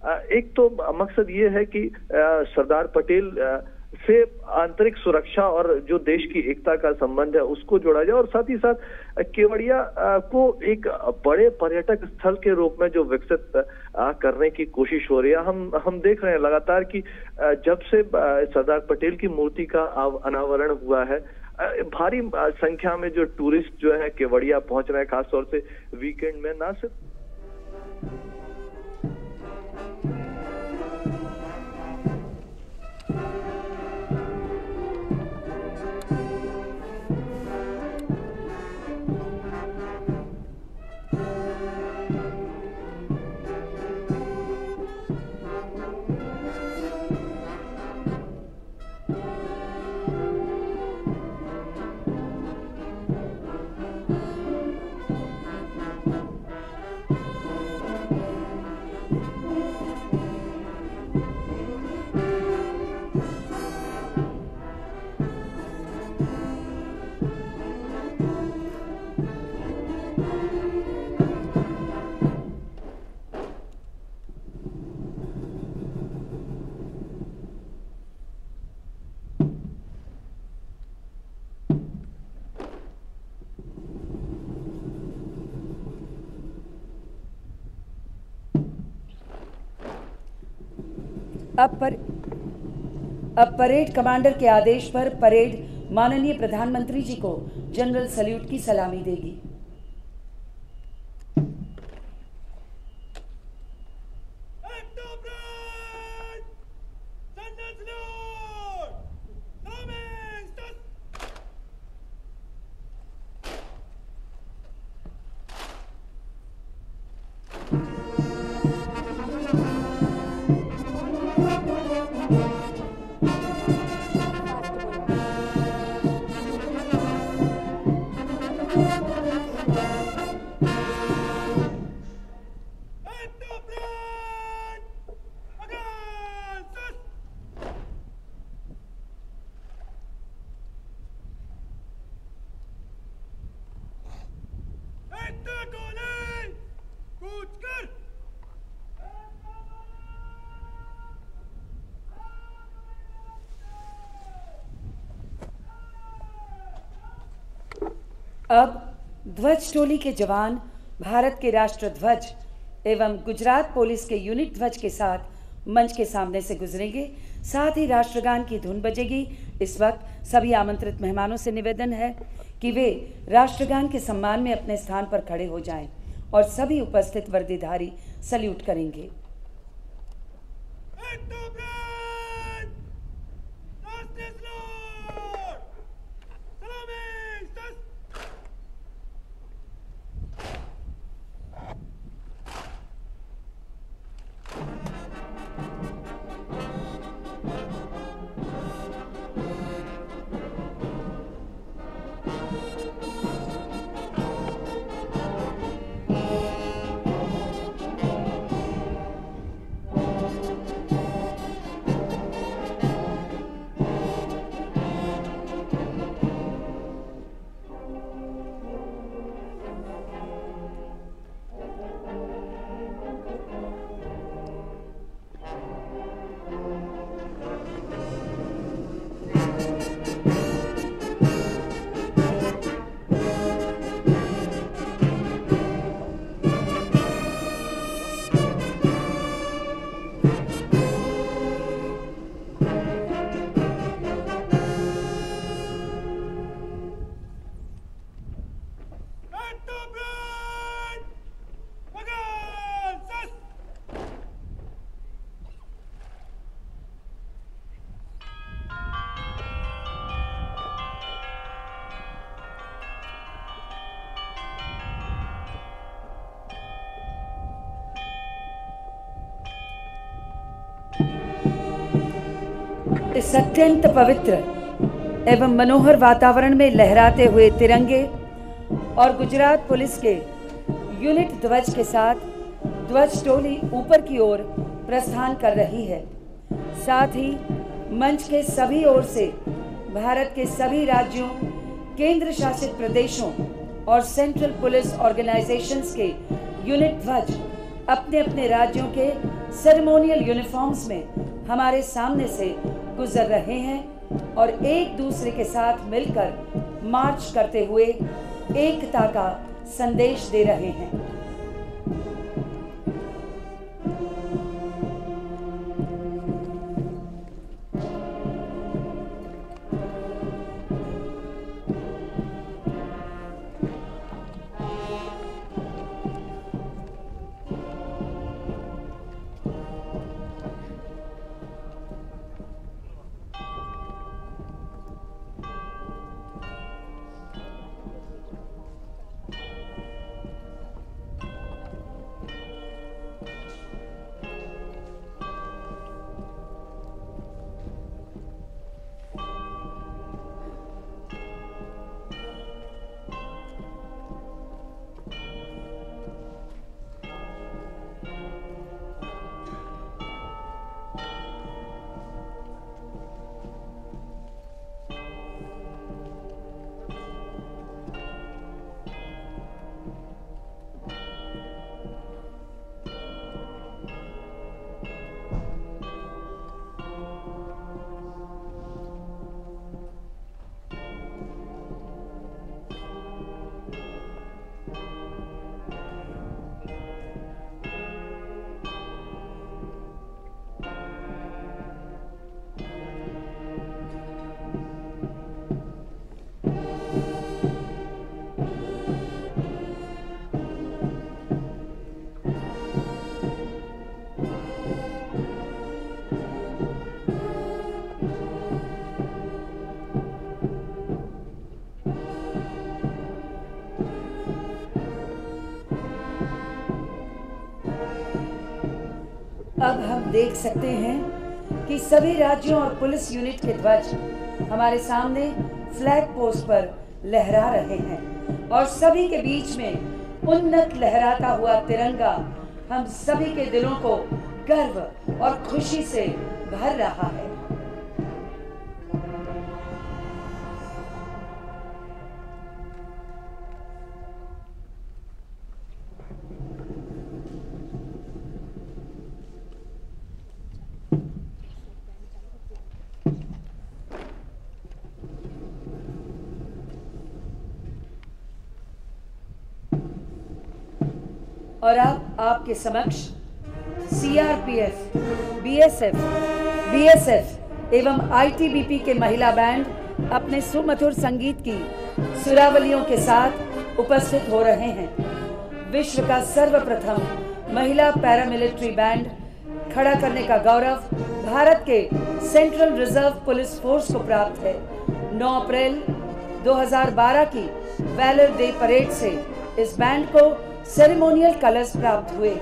एक तो मकसद ये है कि सरदार पटेल से आंतरिक सुरक्षा और जो देश की एकता का संबंध है उसको जोड़ा जाए, और साथ ही साथ केवड़िया को एक बड़े पर्यटक स्थल के रूप में जो विकसित करने की कोशिश हो रही है। हम देख रहे हैं लगातार कि जब से सरदार पटेल की मूर्ति का अनावरण हुआ है, भारी संख्या में जो टूरिस्ट जो है केवड़िया पहुंच रहे हैं, खासतौर से वीकेंड में। ना सिर्फ अब परेड कमांडर के आदेश पर परेड माननीय प्रधानमंत्री जी को जनरल सैल्यूट की सलामी देगी। अब ध्वज टोली के जवान भारत के राष्ट्र ध्वज एवं गुजरात पुलिस के यूनिट ध्वज के साथ मंच के सामने से गुजरेंगे। साथ ही राष्ट्रगान की धुन बजेगी। इस वक्त सभी आमंत्रित मेहमानों से निवेदन है कि वे राष्ट्रगान के सम्मान में अपने स्थान पर खड़े हो जाएं और सभी उपस्थित वर्दीधारी सल्यूट करेंगे। इस अत्यंत पवित्र एवं मनोहर वातावरण में लहराते हुए तिरंगे और गुजरात पुलिस के यूनिट ध्वज के साथ ध्वज टोली ऊपर की ओर प्रस्थान कर रही है। साथ ही मंच के सभी ओर से भारत के सभी राज्यों, केंद्र शासित प्रदेशों और सेंट्रल पुलिस ऑर्गेनाइजेशंस के यूनिट ध्वज अपने अपने राज्यों के सेरेमोनियल यूनिफॉर्म्स में हमारे सामने से गुजर रहे हैं और एक दूसरे के साथ मिलकर मार्च करते हुए एकता का संदेश दे रहे हैं। अब हम देख सकते हैं कि सभी राज्यों और पुलिस यूनिट के ध्वज हमारे सामने फ्लैग पोस्ट पर लहरा रहे हैं और सभी के बीच में उन्नत लहराता हुआ तिरंगा हम सभी के दिलों को गर्व और खुशी से भर रहा है। और अब आपके समक्ष सीआरपीएफ, बीएसएफ एवं आईटीबीपी के महिला बैंड अपने सुमधुर संगीत की सुरावलियों के साथ उपस्थित हो रहे हैं। विश्व का सर्वप्रथम महिला पैरामिलिट्री बैंड खड़ा करने का गौरव भारत के सेंट्रल रिजर्व पुलिस फोर्स को प्राप्त है। 9 अप्रैल 2012 की वैलर डे परेड से इस बैंड को सेरेमोनियल कलर्स प्राप्त हुए।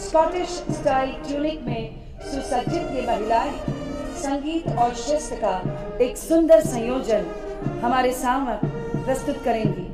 स्कॉटिश स्टाइल ट्यूनिक में सुसज्जित ये महिलाएं संगीत और शिस्त का एक सुंदर संयोजन हमारे सामने प्रस्तुत करेंगी।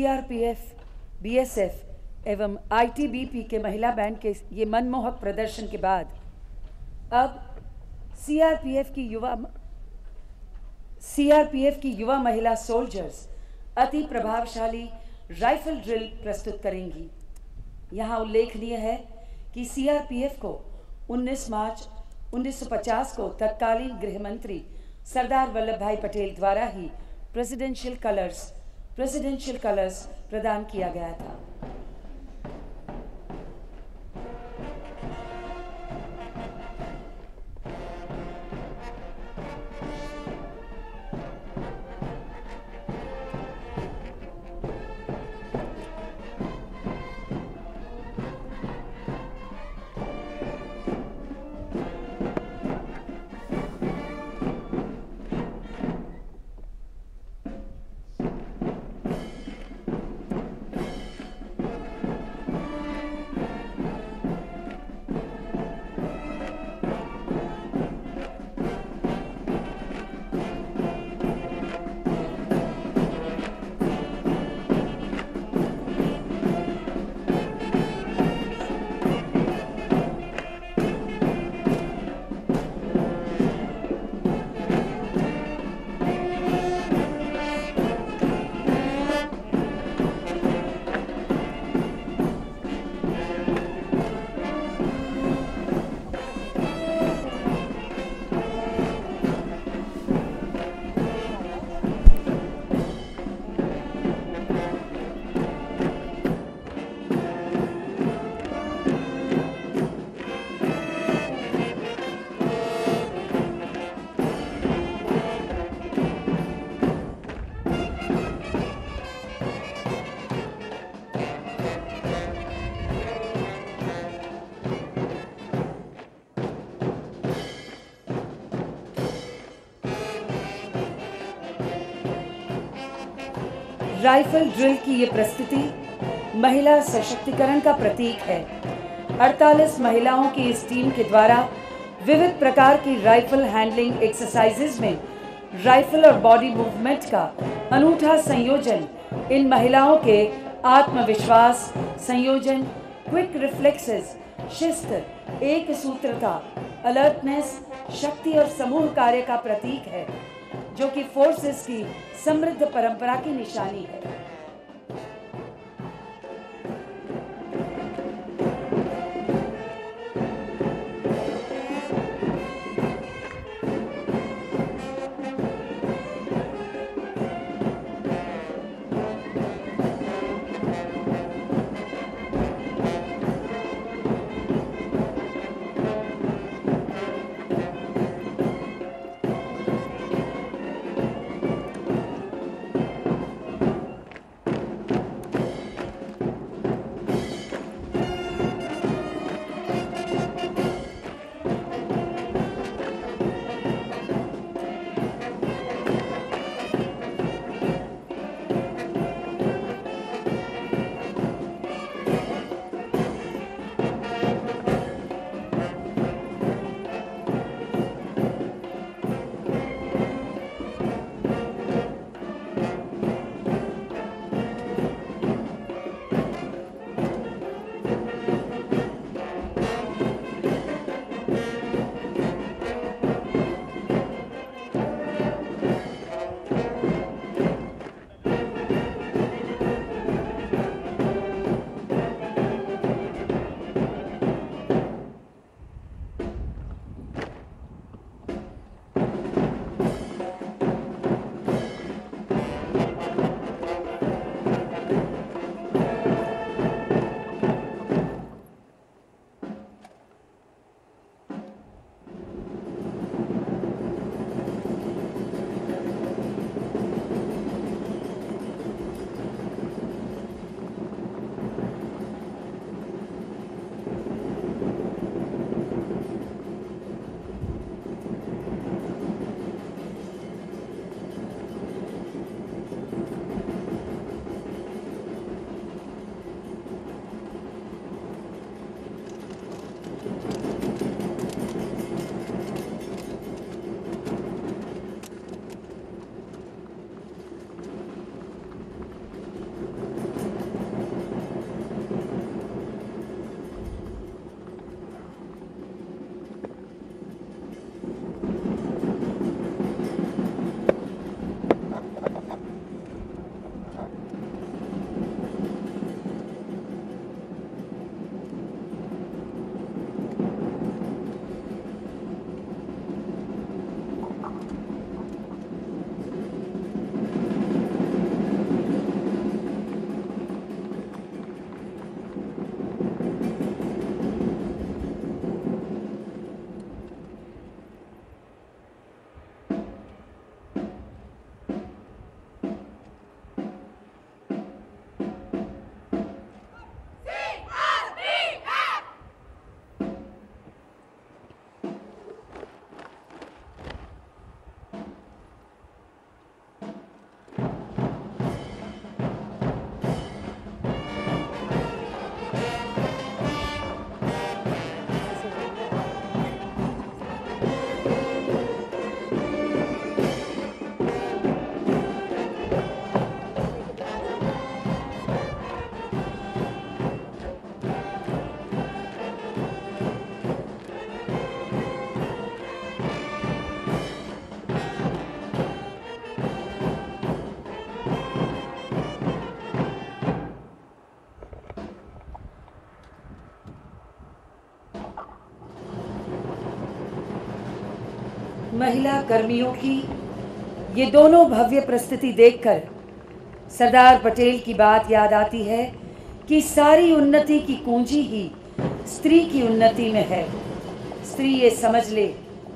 सीआरपीएफ, बीएसएफ एवं आईटीबीपी के महिला बैंड के ये मनमोहक प्रदर्शन के बाद अब सीआरपीएफ की युवा महिला सोल्जर्स अति प्रभावशाली राइफल ड्रिल प्रस्तुत करेंगी। यहाँ उल्लेखनीय है कि सीआरपीएफ को 19 मार्च 1950 को तत्कालीन गृह मंत्री सरदार वल्लभ भाई पटेल द्वारा ही प्रेसिडेंशियल कलर्स प्रदान किया गया था। राइफल ड्रिल की ये प्रस्तुति महिला सशक्तिकरण का प्रतीक है। 48 महिलाओं की इस टीम के द्वारा विविध प्रकार की राइफल हैंडलिंग एक्सरसाइजेज में राइफल और बॉडी मूवमेंट का अनूठा संयोजन इन महिलाओं के आत्मविश्वास, संयोजन, क्विक रिफ्लेक्सेस, शिस्त, एक सूत्रता, अलर्टनेस, शक्ति और समूह कार्य का प्रतीक है, जो कि फोर्सेस की समृद्ध परंपरा की निशानी है। महिला कर्मियों की ये दोनों भव्य प्रस्तुति देखकर सरदार पटेल की बात याद आती है कि सारी उन्नति की कुंजी ही स्त्री की उन्नति में है। स्त्री ये समझ ले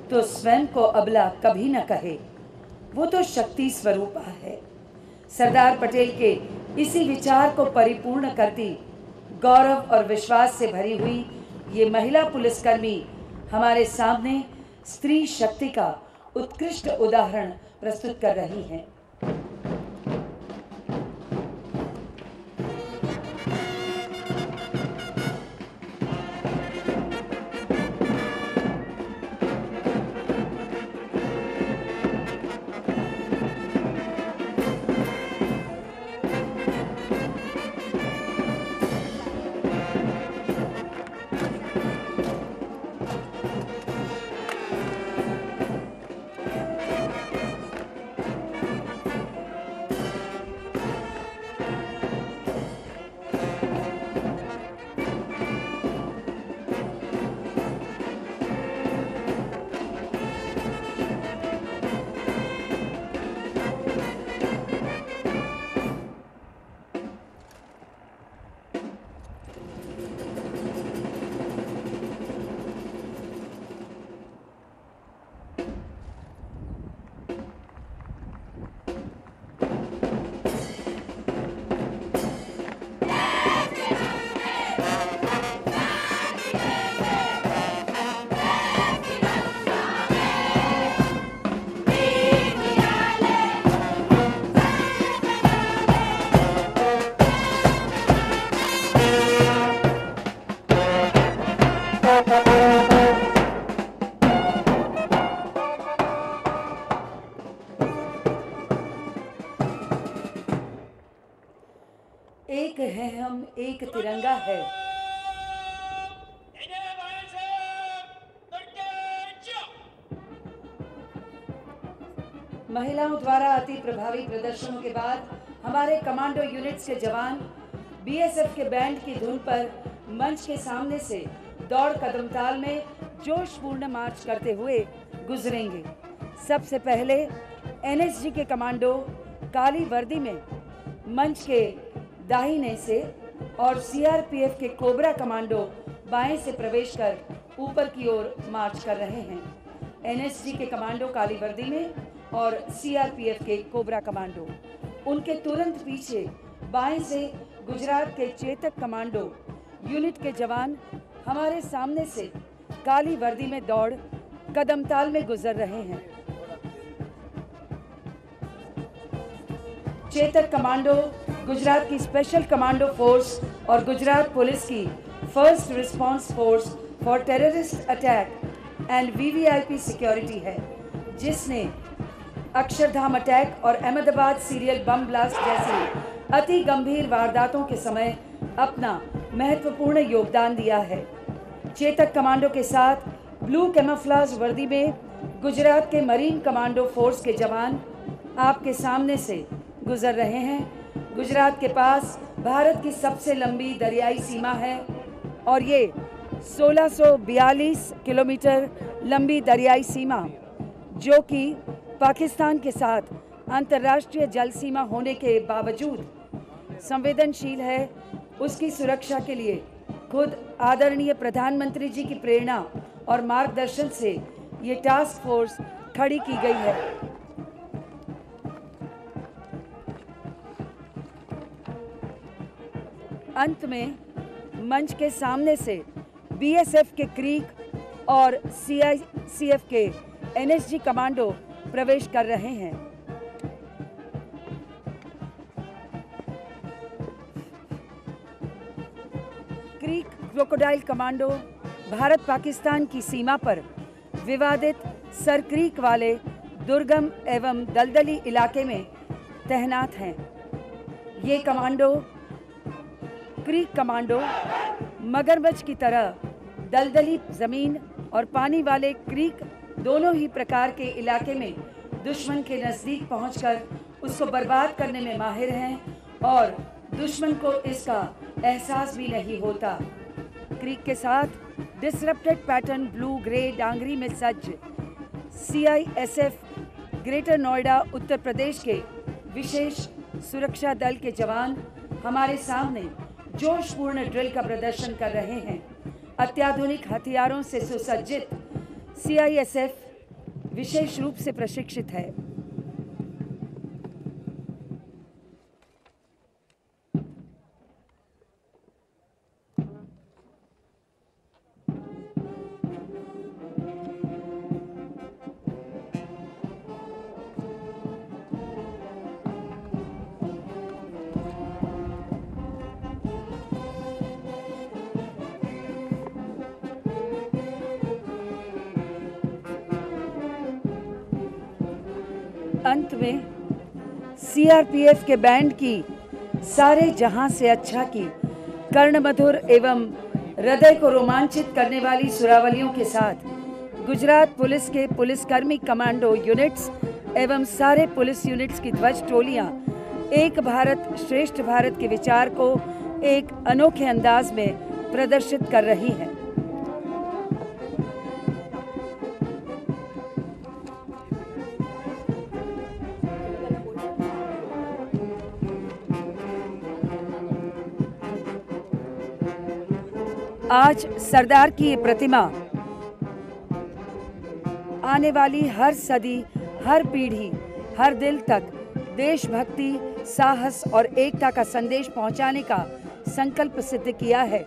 तो स्वयं को अबला कभी न कहे, वो तो शक्ति स्वरूपा है। सरदार पटेल के इसी विचार को परिपूर्ण करती, गौरव और विश्वास से भरी हुई ये महिला पुलिसकर्मी हमारे सामने स्त्री शक्ति का उत्कृष्ट उदाहरण प्रस्तुत कर रही हैं। एक है हम, एक तिरंगा है। महिलाओं द्वारा अति प्रभावी प्रदर्शनों के बाद हमारे कमांडो यूनिट्स के जवान बीएसएफ के बैंड की धुन पर मंच के सामने से दौड़ कदम ताल में जोशपूर्ण मार्च करते हुए गुजरेंगे। सबसे पहले एनएसजी के कमांडो काली वर्दी में मंच के दाहिने से और सीआरपीएफ के कोबरा कमांडो बाएं से प्रवेश कर ऊपर की ओर मार्च कर रहे हैं। एनएसजी के कमांडो काली वर्दी में और सीआरपीएफ के कोबरा कमांडो, उनके तुरंत पीछे बाएं से गुजरात के चेतक कमांडो यूनिट के जवान हमारे सामने से काली वर्दी में दौड़ कदम ताल में गुजर रहे हैं। चेतक कमांडो गुजरात की स्पेशल कमांडो फोर्स और गुजरात पुलिस की first response force for terrorist attack and VVIP security है, जिसने अक्षरधाम अटैक और अहमदाबाद सीरियल बम ब्लास्ट जैसी अति गंभीर वारदातों के समय अपना महत्वपूर्ण योगदान दिया है। चेतक कमांडो के साथ ब्लू कैमोफ्लेज वर्दी में गुजरात के मरीन कमांडो फोर्स के जवान आपके सामने से गुजर रहे हैं। गुजरात के पास भारत की सबसे लंबी दरियाई सीमा है और ये 1642 किलोमीटर लंबी दरियाई सीमा, जो कि पाकिस्तान के साथ अंतर्राष्ट्रीय जल सीमा होने के बावजूद संवेदनशील है, उसकी सुरक्षा के लिए खुद आदरणीय प्रधानमंत्री जी की प्रेरणा और मार्गदर्शन से ये टास्क फोर्स खड़ी की गई है। अंत में मंच के सामने से बीएसएफ के क्रीक और सीआईसीएफ के एनएसजी कमांडो प्रवेश कर रहे हैं। Creek crocodile commando Bharat Pakistan की सीमा पर विवादित सर क्रीक वाले दुर्गम एवं दलदली इलाके में तैनात हैं। ये कमांडो क्रीक कमांडो मगरमच्छ की तरह दलदली ज़मीन और पानी वाले क्रीक दोनों ही प्रकार के इलाके में दुश्मन के नज़दीक पहुंचकर उसको बर्बाद करने में माहिर हैं और दुश्मन को इसका एहसास भी नहीं होता। क्रीक के साथ disrupted pattern blue grey Dangri में सज्ज CISF ग्रेटर नोएडा उत्तर प्रदेश के विशेष सुरक्षा दल के जवान हमारे सामने जोशपूर्ण ड्रिल का प्रदर्शन कर रहे हैं। अत्याधुनिक हथियारों से सुसज्जित CISF विशेष रूप से प्रशिक्षित है। अंत में CRPF के बैंड की सारे जहां से अच्छा की कर्णमधुर एवं हृदय को रोमांचित करने वाली सुरावलियों के साथ गुजरात पुलिस के पुलिसकर्मी कमांडो यूनिट्स एवं सारे पुलिस यूनिट्स की ध्वज टोलियां एक भारत श्रेष्ठ भारत के विचार को एक अनोखे अंदाज में प्रदर्शित कर रही हैं। आज सरदार की ये प्रतिमा आने वाली हर सदी, हर पीढ़ी, हर दिल तक देशभक्ति, साहस और एकता का संदेश पहुंचाने का संकल्प सिद्ध किया है।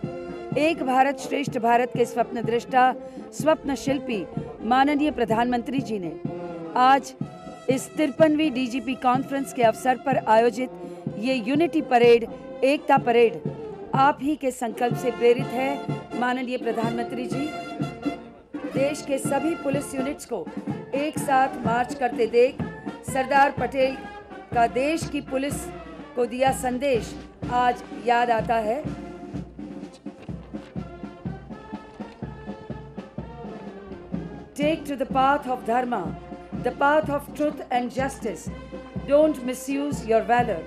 एक भारत श्रेष्ठ भारत के स्वप्न दृष्टा, स्वप्न शिल्पी माननीय प्रधानमंत्री जी ने आज इस 53वीं DGP कॉन्फ्रेंस के अवसर पर आयोजित ये यूनिटी परेड, एकता परेड आप ही के संकल्प से प्रेरित है। माननीय प्रधानमंत्री जी देश के सभी पुलिस यूनिट्स को एक साथ मार्च करते देख सरदार पटेल का देश की पुलिस को दिया संदेश आज याद आता है। Take to the path of dharma, the path of truth and justice. Don't misuse your valor.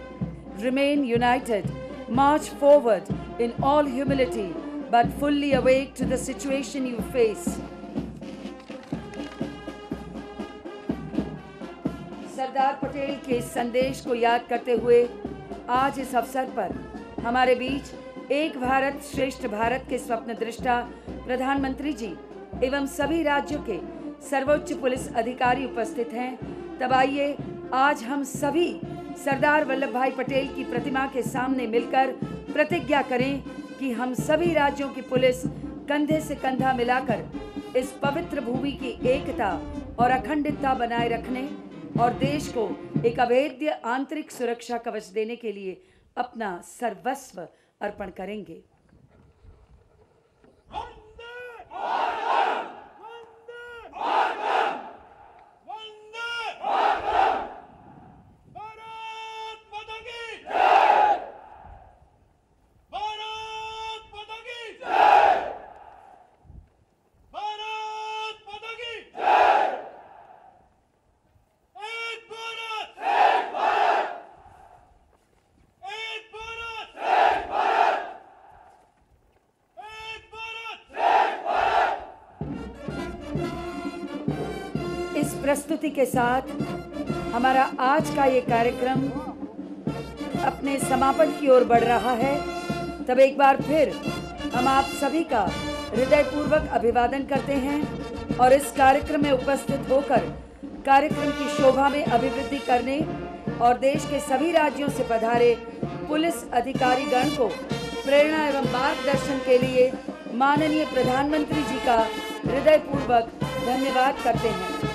Remain united. March forward in all humility, but fully awake to the situation you face. Sardar Patel के इस संदेश को याद करते हुए आज इस अवसर पर हमारे बीच एक भारत श्रेष्ठ भारत के स्वप्न दृष्टा प्रधानमंत्री जी एवं सभी राज्यों के सर्वोच्च पुलिस अधिकारी उपस्थित हैं। तब आइए आज हम सभी सरदार वल्लभ भाई पटेल की प्रतिमा के सामने मिलकर प्रतिज्ञा करें कि हम सभी राज्यों की पुलिस कंधे से कंधा मिलाकर इस पवित्र भूमि की एकता और अखंडता बनाए रखने और देश को एक अभेद्य आंतरिक सुरक्षा कवच देने के लिए अपना सर्वस्व अर्पण करेंगे। इस प्रस्तुति के साथ हमारा आज का ये कार्यक्रम अपने समापन की ओर बढ़ रहा है। तब एक बार फिर हम आप सभी का हृदयपूर्वक अभिवादन करते हैं और इस कार्यक्रम में उपस्थित होकर कार्यक्रम की शोभा में अभिवृद्धि करने और देश के सभी राज्यों से पधारे पुलिस अधिकारीगण को प्रेरणा एवं मार्गदर्शन के लिए माननीय प्रधानमंत्री जी का हृदयपूर्वक धन्यवाद करते हैं।